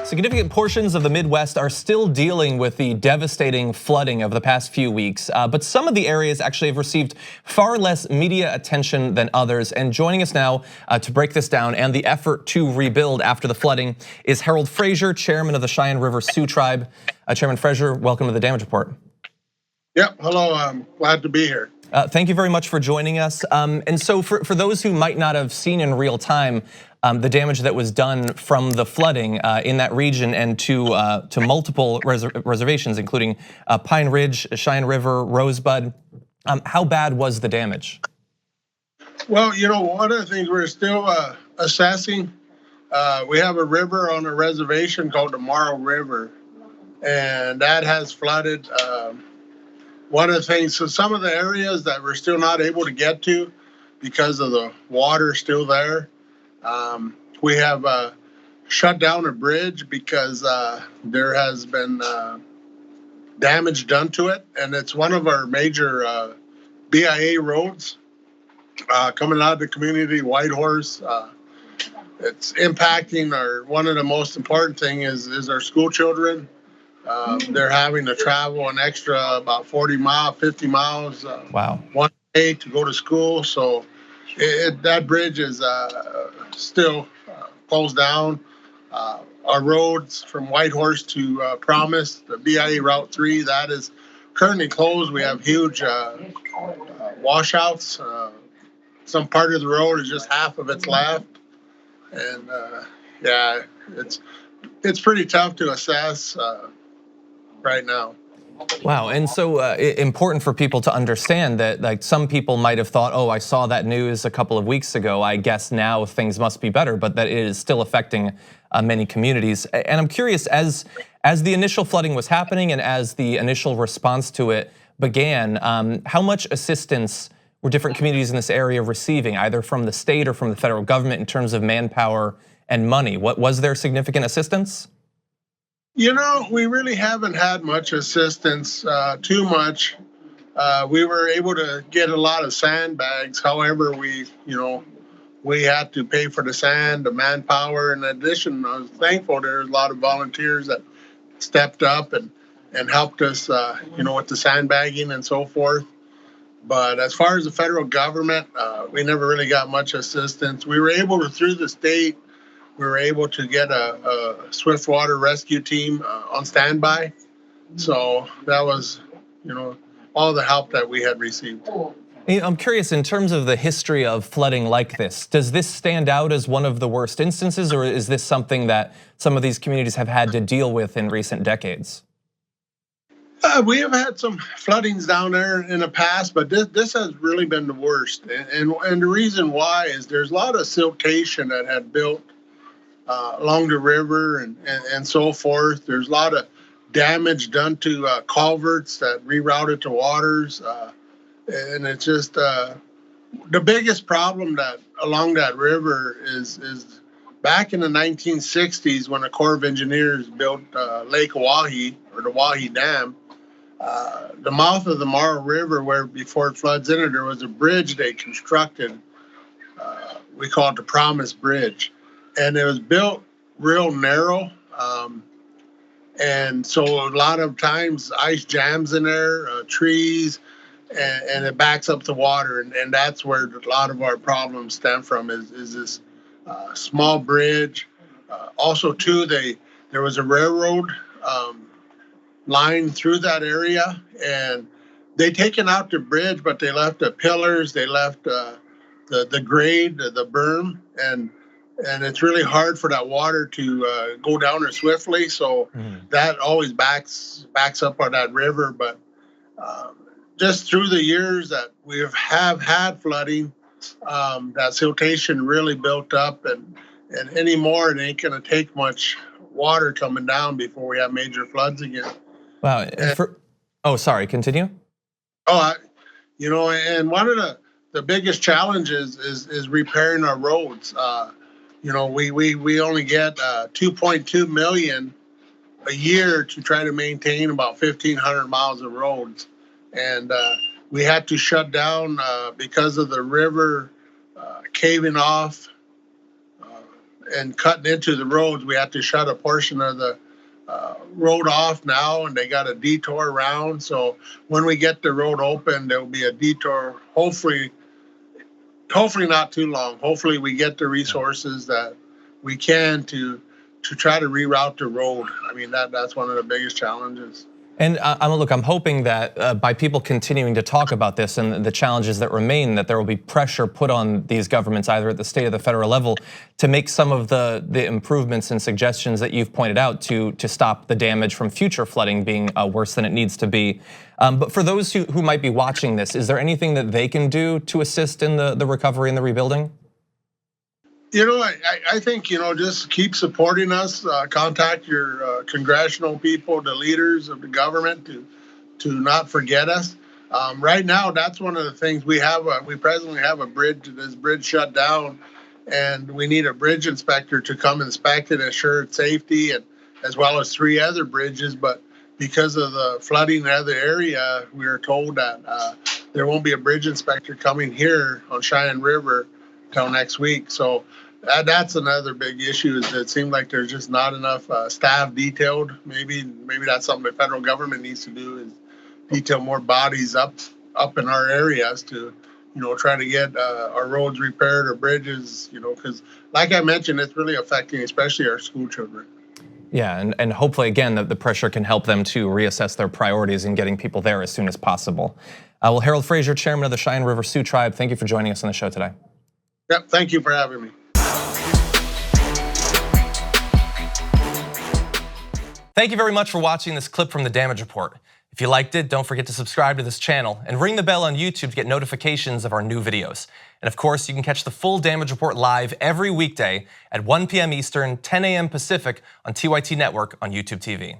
Significant portions of the Midwest are still dealing with the devastating flooding of the past few weeks, but some of the areas actually have received far less media attention than others. And joining us now to break this down and the effort to rebuild after the flooding is Harold Frazier, chairman of the Cheyenne River Sioux Tribe. Chairman Frazier, welcome to the Damage Report. Yep, hello, I'm glad to be here. Thank you very much for joining us. And so for those who might not have seen in real time the damage that was done from the flooding in that region and to multiple reservations, including Pine Ridge, Cheyenne River, Rosebud, how bad was the damage? Well, you know, one of the things we're still assessing, we have a river on a reservation called the Moreau River, and that has flooded. One of the things, so some of the areas that we're still not able to get to because of the water still there, we have shut down a bridge because there has been damage done to it, and it's one of our major BIA roads coming out of the community, Whitehorse. It's impacting one of the most important thing is our school children. They're having to travel an extra about 40 miles, 50 miles wow. one day to go to school. So that bridge is still closed down. Our roads from Whitehorse to Promise, the BIA Route 3, that is currently closed. We have huge washouts. Some part of the road is just half of it's left. And yeah, it's pretty tough to assess right now. Wow, and so important for people to understand that, like, some people might have thought, oh, I saw that news a couple of weeks ago, I guess now things must be better, but that it is still affecting many communities. And I'm curious, as the initial flooding was happening and as the initial response to it began, how much assistance were different communities in this area receiving, either from the state or from the federal government in terms of manpower and money? Was there significant assistance? You know, we really haven't had much assistance, too much. We were able to get a lot of sandbags. However, we had to pay for the sand, the manpower. In addition, I was thankful there's a lot of volunteers that stepped up and helped us, with the sandbagging and so forth. But as far as the federal government, we never really got much assistance. We were able to, through the state, we were able to get a swiftwater rescue team on standby. So that was, all the help that we had received. I'm curious, in terms of the history of flooding like this, does this stand out as one of the worst instances, or is this something that some of these communities have had to deal with in recent decades? We have had some floodings down there in the past, but this has really been the worst. And the reason why is there's a lot of siltation that had built along the river and so forth. There's a lot of damage done to culverts that rerouted to waters. And it's just the biggest problem that along that river is back in the 1960s when the Corps of Engineers built Lake Oahe, or the Oahe Dam. The mouth of the Moreau River, where before it floods in it, there was a bridge they constructed. We call it the Promise Bridge. And it was built real narrow. And so a lot of times ice jams in there, trees, and it backs up the water. And that's where a lot of our problems stem from is this small bridge. Also, too, there was a railroad line through that area, and they taken out the bridge, but they left the pillars, they left the grade, the berm, and it's really hard for that water to go down there swiftly. So that always backs up on that river. But just through the years that we have had flooding, that siltation really built up, and anymore it ain't gonna take much water coming down before we have major floods again. Wow. Sorry, continue. And one of the biggest challenges is repairing our roads. We only get 2.2 million a year to try to maintain about 1,500 miles of roads, and we had to shut down because of the river caving off and cutting into the roads. We have to shut a portion of the road off now, and they got a detour around. So when we get the road open, there will be a detour. Hopefully not too long. Hopefully we get the resources that we can to try to reroute the road. I mean, that's one of the biggest challenges. And I'm hoping that by people continuing to talk about this and the challenges that remain, that there will be pressure put on these governments, either at the state or the federal level, to make some of the improvements and suggestions that you've pointed out to stop the damage from future flooding being worse than it needs to be. But for those who might be watching this, is there anything that they can do to assist in the recovery and the rebuilding? I think, just keep supporting us. Contact your congressional people, the leaders of the government, to not forget us. Right now, that's one of the things we have. We presently have a bridge. This bridge shut down, and we need a bridge inspector to come inspect it, assure its safety, and as well as 3 other bridges. But because of the flooding in the other area, we are told that there won't be a bridge inspector coming here on Cheyenne River till next week. So that's another big issue, is that it seems like there's just not enough staff detailed. Maybe that's something the federal government needs to do, is detail more bodies up in our areas to try to get our roads repaired or bridges, because like I mentioned, it's really affecting especially our school children. Yeah, and hopefully again that the pressure can help them to reassess their priorities in getting people there as soon as possible. Well, Harold Frazier, chairman of the Cheyenne River Sioux Tribe, thank you for joining us on the show today. Yep, thank you for having me. Thank you very much for watching this clip from the Damage Report. If you liked it, don't forget to subscribe to this channel and ring the bell on YouTube to get notifications of our new videos. And of course, you can catch the full Damage Report live every weekday at 1 p.m. Eastern, 10 a.m. Pacific on TYT Network on YouTube TV.